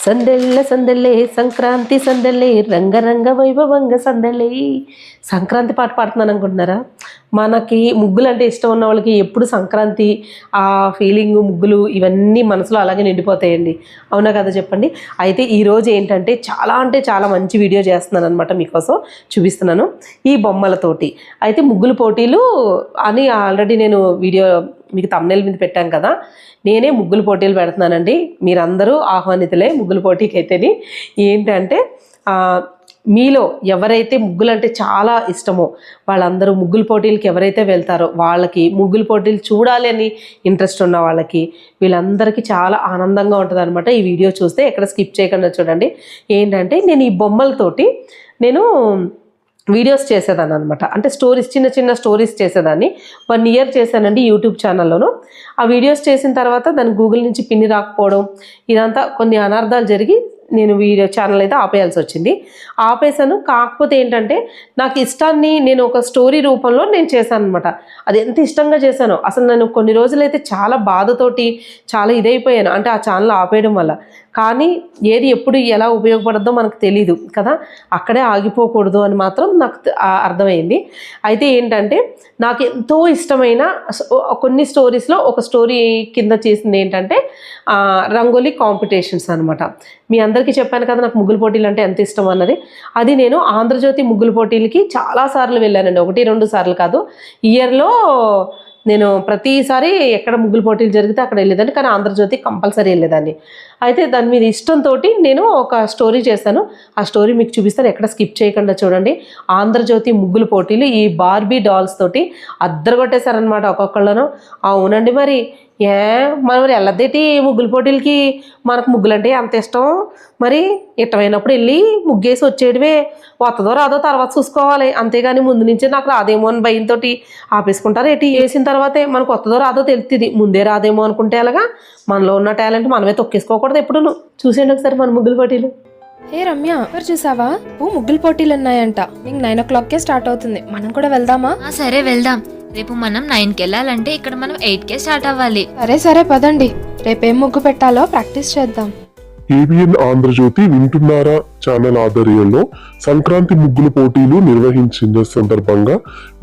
సందెళ్ళ సందెళ్ళే సంక్రాంతి సందెళ్ళే రంగరంగ వైభవంగ సందెళ్ళే. సంక్రాంతి పాట పాడుతున్నాను అనుకుంటున్నారా? మనకి ముగ్గులు అంటే ఇష్టం ఉన్న వాళ్ళకి ఎప్పుడు సంక్రాంతి ఆ ఫీలింగ్, ముగ్గులు ఇవన్నీ మనసులో అలాగే నిండిపోతాయండి. అవునా కదా చెప్పండి. అయితే ఈరోజు ఏంటంటే చాలా అంటే చాలా మంచి వీడియో చేస్తున్నాను అనమాట, మీకోసం చూపిస్తున్నాను ఈ బొమ్మలతోటి. అయితే ముగ్గులు పోటీలు అని ఆల్రెడీ నేను వీడియో మీకు thumbnail మీద పెట్టాను కదా, నేనే ముగ్గులు పోటీలు పెడుతున్నానండి. మీరందరూ ఆహ్వానితులే ముగ్గులు పోటీకి. అయితేని ఏంటంటే మీలో ఎవరైతే ముగ్గులు అంటే చాలా ఇష్టమో వాళ్ళందరూ ముగ్గులు పోటీలకి ఎవరైతే వెళ్తారో వాళ్ళకి, ముగ్గులు పోటీలు చూడాలి అని ఇంట్రెస్ట్ ఉన్న వాళ్ళకి, వీళ్ళందరికీ చాలా ఆనందంగా ఉంటుంది అనమాట. ఈ వీడియో చూస్తే ఎక్కడ స్కిప్ చేయకుండా చూడండి. ఏంటంటే నేను ఈ బొమ్మలతోటి నేను వీడియోస్ చేసేదాన్ని అనమాట. అంటే స్టోరీస్, చిన్న చిన్న స్టోరీస్ చేసేదాన్ని. 1 year చేశానండి యూట్యూబ్ ఛానల్లోనూ. ఆ వీడియోస్ చేసిన తర్వాత దాన్ని గూగుల్ నుంచి పిన్ని రాకపోవడం, ఇదంతా కొన్ని అనర్థాలు జరిగి నేను వీడియో ఛానల్ అయితే ఆపేయాల్సి వచ్చింది. ఆపేసాను. కాకపోతే ఏంటంటే నాకు ఇష్టాన్ని నేను ఒక స్టోరీ రూపంలో నేను చేశాను అనమాట. అది ఎంత ఇష్టంగా చేశానో అసలు నేను కొన్ని రోజులైతే చాలా బాధతోటి చాలా ఇదైపోయాను, అంటే ఆ ఛానల్ ఆపేయడం వల్ల. కానీ ఏది ఎప్పుడు ఎలా ఉపయోగపడద్దో మనకు తెలీదు కదా, అక్కడే ఆగిపోకూడదు అని మాత్రం నాకు అర్థమైంది. అయితే ఏంటంటే నాకు ఎంతో ఇష్టమైన కొన్ని స్టోరీస్లో ఒక స్టోరీ కింద చేసింది ఏంటంటే రంగోలీ కాంపిటీషన్స్ అనమాట. మీ అందరికీ చెప్పాను కదా నాకు ముగ్గులు పోటీలు అంటే ఎంత ఇష్టం అన్నది. అది నేను ఆంధ్రజ్యోతి ముగ్గులు పోటీలకి చాలాసార్లు వెళ్ళానండి, 1-2 సార్లు కాదు. ఇయర్లో నేను ప్రతిసారి ఎక్కడ ముగ్గులు పోటీలు జరిగితే అక్కడ వెళ్ళేదాన్ని, కానీ ఆంధ్రజ్యోతి కంపల్సరీ వెళ్ళేదాన్ని. అయితే దాని మీద ఇష్టంతో నేను ఒక స్టోరీ చేశాను. ఆ స్టోరీ మీకు చూపిస్తాను, ఎక్కడ స్కిప్ చేయకుండా చూడండి. ఆంధ్రజ్యోతి ముగ్గులు పోటీలు ఈ బార్బీ డాల్స్ తోటి అద్దరగొట్టేశారనమాట ఒక్కొక్కళ్ళను. అవునండి, మరి మనం వెళ్ళదేటి ముగ్గులు పోటీలకి, మనకు ముగ్గులు అంటే అంత ఇష్టం. మరి ఇష్టమైనప్పుడు వెళ్ళి ముగ్గేసి వచ్చేయడమే, వస్తుందో రాదో తర్వాత చూసుకోవాలి. అంతేగాని ముందు నుంచే నాకు రాదేమో అని భయంతో ఆపేసుకుంటారు. ఎట్టి వేసిన తర్వాతే మనకు వస్తుందో రాదో తెలుస్తుంది, ముందే రాదేమో అనుకుంటే అలాగా మనలో ఉన్న టాలెంట్ మనమే తొక్కేసుకోకూడదు ఎప్పుడు. చూసేయండి ఒకసారి మన ముగ్గులు పోటీలు. హే రమ్య, ఎవరు చూసావా? ముగ్గులు పోటీలు ఉన్నాయంట. మీకు 9 o'clockకే స్టార్ట్ అవుతుంది, మనం కూడా వెళ్దామా? సరే వెళ్దాం. రేపు మనం 9కి వెళ్ళాలంటే ఇక్కడ మనం 8కే స్టార్ట్ అవ్వాలి. సరే పదండి, రేపేం ముగ్గు పెట్టాలో ప్రాక్టీస్ చేద్దాం. ఏబిఎన్ ఆంధ్రజ్యోతి వింటున్నారా ఛానల్ ఆధ్వర్యంలో సంక్రాంతి ముగ్గుల పోటీలు నిర్వహించిన సందర్భంగా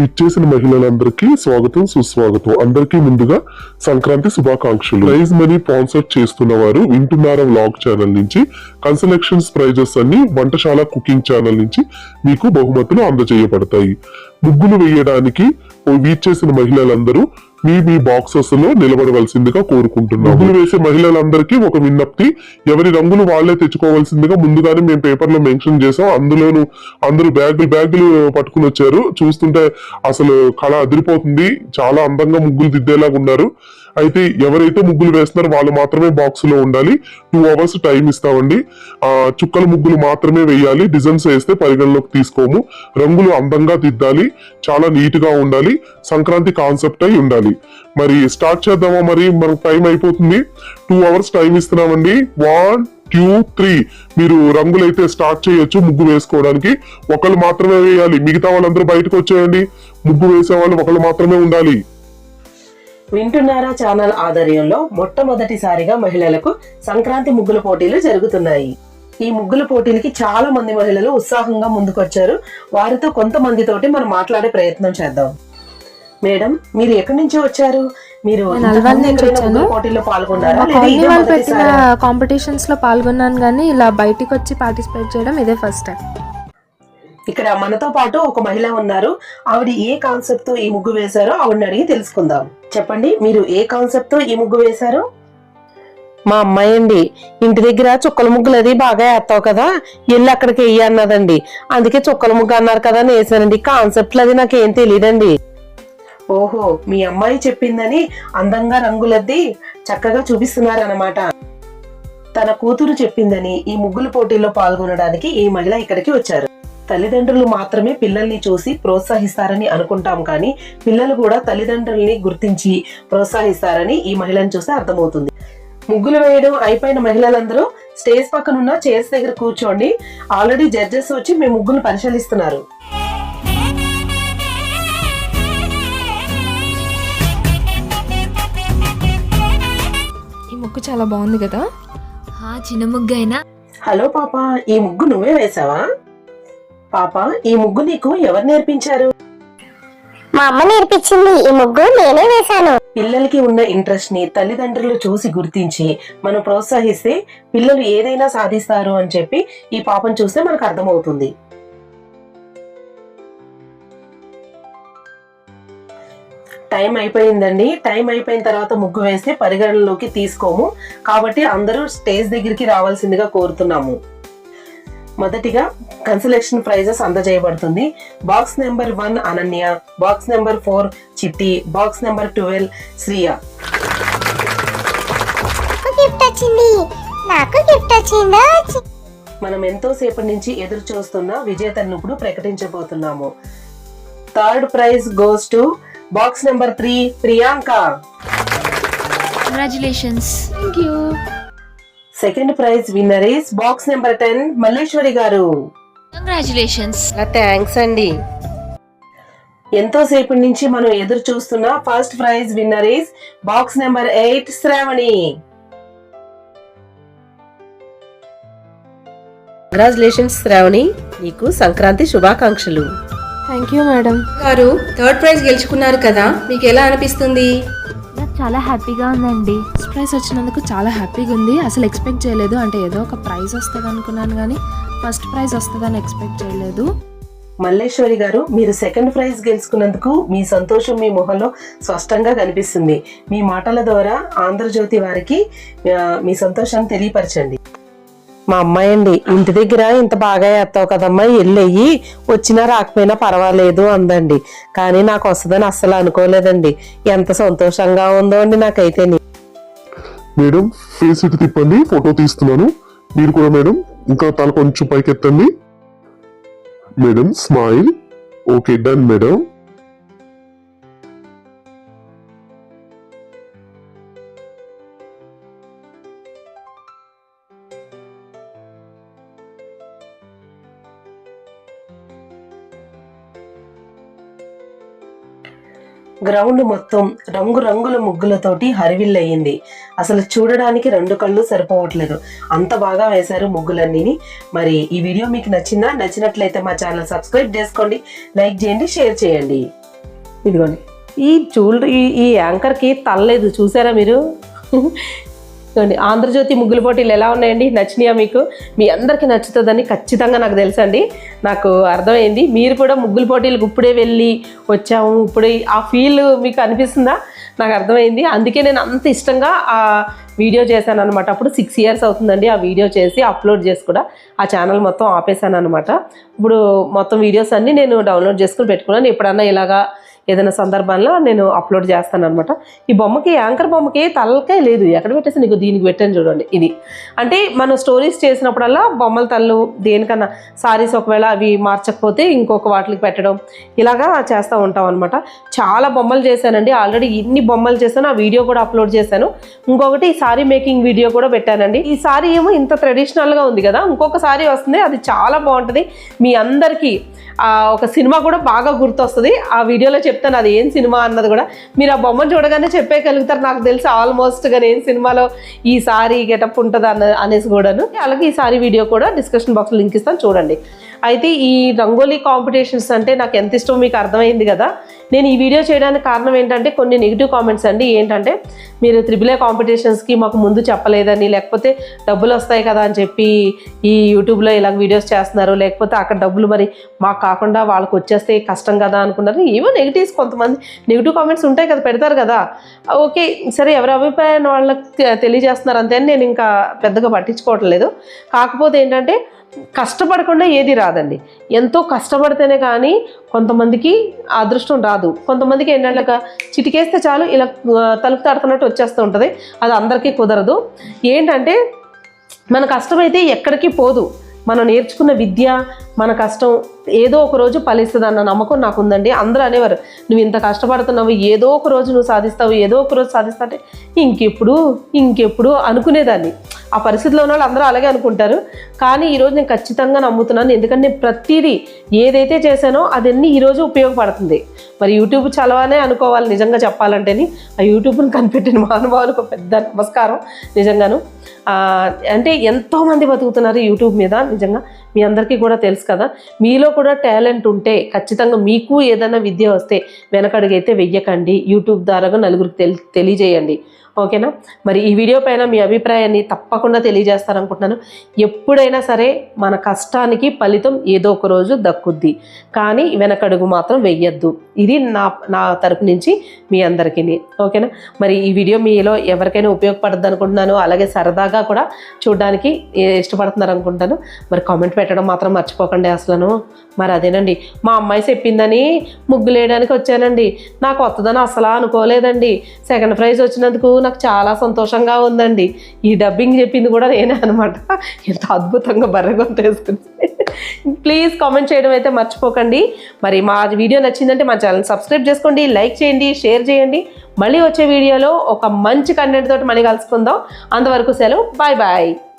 విచ్చేసిన మహిళలందరికీ స్వాగతం, సుస్వాగతం. అందరికీ ముందుగా సంక్రాంతి శుభాకాంక్షలు. ప్రైజ్ మనీ స్పాన్సర్ చేస్తున్న వారు వింటున్నారా వ్లాగ్ ఛానల్ నుంచి, కన్సలెక్షన్స్ ప్రైజెస్ అన్ని వంటశాల కుకింగ్ ఛానల్ నుంచి మీకు బహుమతులు అందజేయబడతాయి. ముగ్గులు వేయడానికి వీచేసిన మహిళలందరూ మీ బాక్సెస్ లో నిలబడవలసిందిగా కోరుకుంటున్నాం. ముగ్గులు వేసే మహిళలందరికీ ఒక విన్నప్తి, ఎవరి రంగులు వాళ్లే తెచ్చుకోవాల్సిందిగా ముందుగానే మేము పేపర్ లో మెన్షన్ చేసాం. అందులోను అందరూ బ్యాగులు పట్టుకుని వచ్చారు. చూస్తుంటే అసలు కళ అదిరిపోతుంది, చాలా అందంగా ముగ్గులు దిద్దేలాగా ఉన్నారు. అయితే ఎవరైతే ముగ్గులు వేస్తున్నారో వాళ్ళు మాత్రమే బాక్స్ లో ఉండాలి. 2 hours టైం ఇస్తామండి. చుక్కల ముగ్గులు మాత్రమే వేయాలి, డిజైన్స్ వేస్తే పరిగణలోకి తీసుకోము. రంగులు అందంగా దిద్దాలి, చాలా నీట్ గా ఉండాలి, సంక్రాంతి కాన్సెప్ట్ అయి ఉండాలి. మరి స్టార్ట్ చేద్దామా? మరి మనకు టైం అయిపోతుంది. 2 hours టైం ఇస్తున్నామండి. 1, 2, 3 మీరు రంగులైతే స్టార్ట్ చేయొచ్చు. ముగ్గు వేసుకోవడానికి ఒకళ్ళు మాత్రమే వేయాలి, మిగతా వాళ్ళందరూ బయటకు వచ్చేయండి. ముగ్గు వేసే వాళ్ళు ఒకళ్ళు మాత్రమే ఉండాలి. వింటున్నారా ఛానల్ ఆధ్వర్యంలో మొట్టమొదటిసారిగా మహిళలకు సంక్రాంతి ముగ్గుల పోటీలు జరుగుతున్నాయి. ఈ ముగ్గుల పోటీలకి చాలా మంది మహిళలు ఉత్సాహంగా ముందుకొచ్చారు. వారితో కొంతమందితోటి మనం మాట్లాడే ప్రయత్నం చేద్దాం. మేడం, మీరు ఎక్కడి నుంచి వచ్చారు? మీరు పోటీల్లో పాల్గొన్నారా? కాంపిటీషన్స్ లో పాల్గొన్నాను, కానీ ఇలా బయటికి వచ్చి పార్టిసిపేట్ చేయడం ఇదే ఫస్ట్ టైం. ఇక్కడ మనతో పాటు ఒక మహిళ ఉన్నారు. ఆవిడ ఏ కాన్సెప్ట్ తో ఈ ముగ్గు వేశారో ఆవిడని అడిగి తెలుసుకుందాం. చెప్పండి, మీరు ఏ కాన్సెప్ట్ తో ఈ ముగ్గు వేశారు? మా అమ్మాయి అండి, ఇంటి దగ్గర చుక్కల ముగ్గులు అది బాగా వేస్తావు కదా, వెళ్ళి అక్కడికి వెయ్యి అన్నదండి. అందుకే చుక్కల ముగ్గు అన్నారు కదా అని వేసానండి. కాన్సెప్ట్లు అది నాకేం తెలియదండి. ఓహో, మీ అమ్మాయి చెప్పిందని అందంగా రంగులద్ది చక్కగా చూపిస్తున్నారన్నమాట. తన కూతురు చెప్పిందని ఈ ముగ్గుల పోటీల్లో పాల్గొనడానికి ఈ మహిళ ఇక్కడికి వచ్చారు. తల్లిదండ్రులు మాత్రమే పిల్లల్ని చూసి ప్రోత్సహిస్తారని అనుకుంటాం, కానీ పిల్లలు కూడా తల్లిదండ్రుల్ని గుర్తించి ప్రోత్సహిస్తారని ఈ మహిళను చూస్తే అర్థమవుతుంది. ముగ్గులు వేయడం అయిపోయిన మహిళలందరూ స్టేజ్ పక్కనున్న చైర్స్ దగ్గర కూర్చోండి. ఆల్రెడీ జడ్జెస్ వచ్చి మీ ముగ్గులు పరిశీలిస్తున్నారు. ఈ ముగ్గు చాలా బాగుంది కదా. చిన్న ముగ్గు అయినా హలో పాప, ఈ ముగ్గు నువ్వే వేసావా? పాప, ఈ ముగ్గు నీకు ఎవరు నేర్పించారు? మా అమ్మ నేర్పించింది. ఈ ముగ్గు నేనే వేశాను. పిల్లలకి ఉన్న ఇంట్రెస్ట్ ని తల్లిదండ్రులు చూసి గుర్తించి మనం ప్రోత్సహిస్తే పిల్లలు ఏదైనా సాధిస్తారు అని చెప్పి ఈ పాపను చూస్తే మనకు అర్థమవుతుంది. టైం అయిపోయిందండి. టైం అయిపోయిన తర్వాత ముగ్గు వేస్తే పరిగణనలోకి తీసుకోము, కాబట్టి అందరూ స్టేజ్ దగ్గరికి రావాల్సిందిగా కోరుతున్నాము. మొదటిగా కన్సలేషన్ ప్రైజెస్ అందజేయబడుతుంది. Box number 1 Ananya, box number 4 Chitti, box number 12 Shriya. Gift వచ్చింది. నాకు గిఫ్ట్ వచ్చిందా? మనం ఎంతో సేపటి నుంచి ఎదురు చూస్తున్న విజేతలను ఇప్పుడు ప్రకటించబోతున్నాము. Third prize goes to box number 3 Priyanka. Congratulations. Thank you. Second prize winner is box number 10 Malleswari గారు. కంగ్రాచులేషన్స్. థ్యాంక్స్ అండి. ఎంతో సేపటి నుంచి మనం ఎదురు చూస్తున్న first prize winner is box number 8 Shravani. Congratulations Shravani, నీకు సంక్రాంతి శుభాకాంక్షలు. Thank you madam. గారు థర్డ్ ప్రైజ్ గెలుచుకున్నారు కదా, మీకు ఎలా అనిపిస్తుంది? నాకు చాలా హ్యాపీగా ఉందండి. ఫస్ట్ ప్రైజ్ వచ్చినందుకు చాలా హ్యాపీగా ఉంది. అసలు ఎక్స్పెక్ట్ చేయలేదు. అంటే ఏదో ఒక ప్రైజ్ వస్తుంది అనుకున్నాను, కానీ ఫస్ట్ ప్రైజ్ వస్తుందని ఎక్స్పెక్ట్ చేయలేదు. మల్లేశ్వరి గారు, మీరు సెకండ్ ప్రైజ్ గెలుచుకున్నందుకు మీ సంతోషం మీ మొహంలో స్పష్టంగా కనిపిస్తుంది. మీ మాటల ద్వారా ఆంధ్రజ్యోతి వారికి మీ సంతోషాన్ని తెలియపరచండి. మా అమ్మాయి అండి, ఇంటి దగ్గర ఇంత బాగా వేస్తావు కదమ్మా, వెళ్ళయ్యి వచ్చినా రాకపోయినా పర్వాలేదు అందండి. కానీ నాకు వస్తుందని అస్సలు అనుకోలేదండి. ఎంత సంతోషంగా ఉందో అండి నాకైతే. మేడం ఫేస్ ఇటు తిప్పండి, ఫోటో తీస్తున్నాను. మీరు కూడా మేడం ఇంకా తల కొంచెం పైకెత్తండి. Madam smile. Okay, done madam. Ground మొత్తం రంగురంగుల ముగ్గులతోటి హరివిల్లయింది. అసలు చూడడానికి 2 కళ్ళు సరిపోవట్లేదు, అంత బాగా వేశారు ముగ్గులన్నీని. మరి ఈ వీడియో మీకు నచ్చిందా? నచ్చినట్లయితే మా ఛానల్ సబ్స్క్రైబ్ చేసుకోండి, లైక్ చేయండి, షేర్ చేయండి. ఇదిగోండి, ఈ యాంకర్కి తల్లలేదు, చూసారా మీరు? చూడండి, ఆంధ్రజ్యోతి ముగ్గుల పోటీలు ఎలా ఉన్నాయండి? నచ్చినాయా మీకు? మీ అందరికీ నచ్చుతుందని ఖచ్చితంగా నాకు తెలుసండి, నాకు అర్థమైంది. మీరు కూడా ముగ్గుల పోటీలకు ఇప్పుడే వెళ్ళి వచ్చాము, ఇప్పుడే ఆ ఫీల్ మీకు అనిపిస్తుందా? నాకు అర్థమైంది. అందుకే నేను అంత ఇష్టంగా ఆ వీడియో చేశాను అనమాట. అప్పుడు 6 years అవుతుందండి ఆ వీడియో చేసి, అప్లోడ్ చేసి కూడా ఆ ఛానల్ మొత్తం ఆపేశాను అనమాట. ఇప్పుడు మొత్తం వీడియోస్ అన్నీ నేను డౌన్లోడ్ చేసుకుని పెట్టుకున్నాను. ఎప్పుడన్నా ఇలాగా ఏదైనా సందర్భంలో నేను అప్లోడ్ చేస్తాను అనమాట. ఈ బొమ్మకి, యాంకర్ బొమ్మకి తలకే లేదు, ఎక్కడ పెట్టేసి నీకు దీనికి పెట్టాను చూడండి. ఇది అంటే మనం స్టోరీస్ చేసినప్పుడల్లా బొమ్మల తల్లు దేనికన్నా సారీస్ ఒకవేళ అవి మార్చకపోతే ఇంకొక వాటికి పెట్టడం, ఇలాగా చేస్తూ ఉంటాం అనమాట. చాలా బొమ్మలు చేశానండి ఆల్రెడీ. ఇన్ని బొమ్మలు చేశాను, ఆ వీడియో కూడా అప్లోడ్ చేశాను. ఇంకొకటి సారీ మేకింగ్ వీడియో కూడా పెట్టానండి. ఈ సారీ ఏమో ఇంత ట్రెడిషనల్గా ఉంది కదా, ఇంకొక సారీ వస్తుంది, అది చాలా బాగుంటుంది. మీ అందరికీ ఒక సినిమా కూడా బాగా గుర్తొస్తుంది. ఆ వీడియోలో చెప్తాను అది ఏం సినిమా అన్నది కూడా. మీరు ఆ బొమ్మను చూడగానే చెప్పేయగలుగుతారు నాకు తెలిసి ఆల్మోస్ట్గా ఏం సినిమాలో ఈ సారీ గెటప్ ఉంటుంది అనేసి కూడాను. అలాగే ఈ సారీ వీడియో కూడా డిస్క్రిప్షన్ బాక్స్లో లింక్ ఇస్తాను, చూడండి. అయితే ఈ రంగోలీ కాంపిటీషన్స్ అంటే నాకు ఎంత ఇష్టమో మీకు అర్థమైంది కదా. నేను ఈ వీడియో చేయడానికి కారణం ఏంటంటే కొన్ని నెగిటివ్ కామెంట్స్ అండి. ఏంటంటే మీరు AAA కాంపిటీషన్స్కి మాకు ముందు చెప్పలేదని, లేకపోతే డబ్బులు వస్తాయి కదా అని చెప్పి ఈ యూట్యూబ్లో ఇలా వీడియోస్ చేస్తున్నారు, లేకపోతే అక్కడ డబ్బులు మరి మాకు కాకుండా వాళ్ళకి వచ్చేస్తే కష్టం కదా అనుకున్నారు. ఏవో నెగిటివ్స్, కొంతమంది నెగిటివ్ కామెంట్స్ ఉంటాయి కదా, పెడతారు కదా. ఓకే సరే, ఎవరి అభిప్రాయాన్ని వాళ్ళకి తెలియజేస్తున్నారు అంతే అని నేను ఇంకా పెద్దగా పట్టించుకోవట్లేదు. కాకపోతే ఏంటంటే కష్టపడకుండా ఏది రాదండి. ఎంతో కష్టపడితేనే కానీ కొంతమందికి అదృష్టం రాదు. కొంతమందికి ఏంటంటే చిటికేస్తే చాలు ఇలా తలుపు తాడుతున్నట్టు వచ్చేస్తూ ఉంటుంది. అది అందరికీ కుదరదు. ఏంటంటే మన కష్టమైతే ఎక్కడికి పోదు. మనం నేర్చుకున్న విద్య, మన కష్టం ఏదో ఒక రోజు ఫలిస్తుంది అన్న నమ్మకం నాకు ఉందండి. అందరూ అనేవారు, నువ్వు ఇంత కష్టపడుతున్నావు, ఏదో ఒక రోజు నువ్వు సాధిస్తావు, ఏదో ఒక రోజు సాధిస్తా అంటే ఇంకెప్పుడు అనుకునేదాన్ని. ఆ పరిస్థితిలో ఉన్న వాళ్ళు అందరూ అలాగే అనుకుంటారు. కానీ ఈరోజు నేను ఖచ్చితంగా నమ్ముతున్నాను. ఎందుకంటే నేను ప్రతిదీ ఏదైతే చేశానో అదన్నీ ఈరోజు ఉపయోగపడుతుంది. మరి యూట్యూబ్ చలవానే అనుకోవాలి నిజంగా చెప్పాలంటేని. ఆ యూట్యూబ్ని కనిపెట్టిన మహానుభావులకు ఒక పెద్ద నమస్కారం నిజంగాను. అంటే ఎంతోమంది బతుకుతున్నారు యూట్యూబ్ మీద. నిజంగా మీ అందరికీ కూడా తెలుసు కదా. మీలో కూడా టాలెంట్ ఉంటే ఖచ్చితంగా మీకు ఏదైనా విద్య వస్తే వెనకడుగైతే వెయ్యకండి. యూట్యూబ్ ద్వారా నలుగురికి తెలియజేయండి. ఓకేనా? మరి ఈ వీడియో పైన మీ అభిప్రాయాన్ని తప్పకుండా తెలియజేస్తారనుకుంటున్నాను. ఎప్పుడైనా సరే మన కష్టానికి ఫలితం ఏదో ఒక రోజు దక్కుద్ది, కానీ వెనకడుగు మాత్రం వెయ్యొద్దు. ఇది నా తరపు నుంచి మీ అందరికీ. ఓకేనా? మరి ఈ వీడియో మీలో ఎవరికైనా ఉపయోగపడుతుంది అనుకుంటున్నాను. అలాగే సరదాగా కూడా చూడడానికి ఇష్టపడుతున్నారు అనుకుంటాను. మరి కామెంట్ పెట్టడం మాత్రం మర్చిపోకండి అసలు. మరి అదేనండి, మా అమ్మాయి చెప్పిందని ముగ్గులు వేయడానికి వచ్చానండి. నాకు వస్తుందని అసలు అనుకోలేదండి. సెకండ్ ప్రైజ్ వచ్చినందుకు నాకు చాలా సంతోషంగా ఉందండి. ఈ డబ్బింగ్ చెప్పింది కూడా నేనే అనమాట. ఎంత అద్భుతంగా బర్రెగొంత వేసుకుని. ప్లీజ్ కామెంట్ చేయడం అయితే మర్చిపోకండి. మరి మా వీడియో నచ్చిందంటే మా ఛానల్ సబ్స్క్రైబ్ చేసుకోండి, లైక్ చేయండి, షేర్ చేయండి. మళ్ళీ వచ్చే వీడియోలో ఒక మంచి కంటెంట్ తోటి మళ్ళీ కలుసుకుందాం. అంతవరకు సెలవు. Bye bye.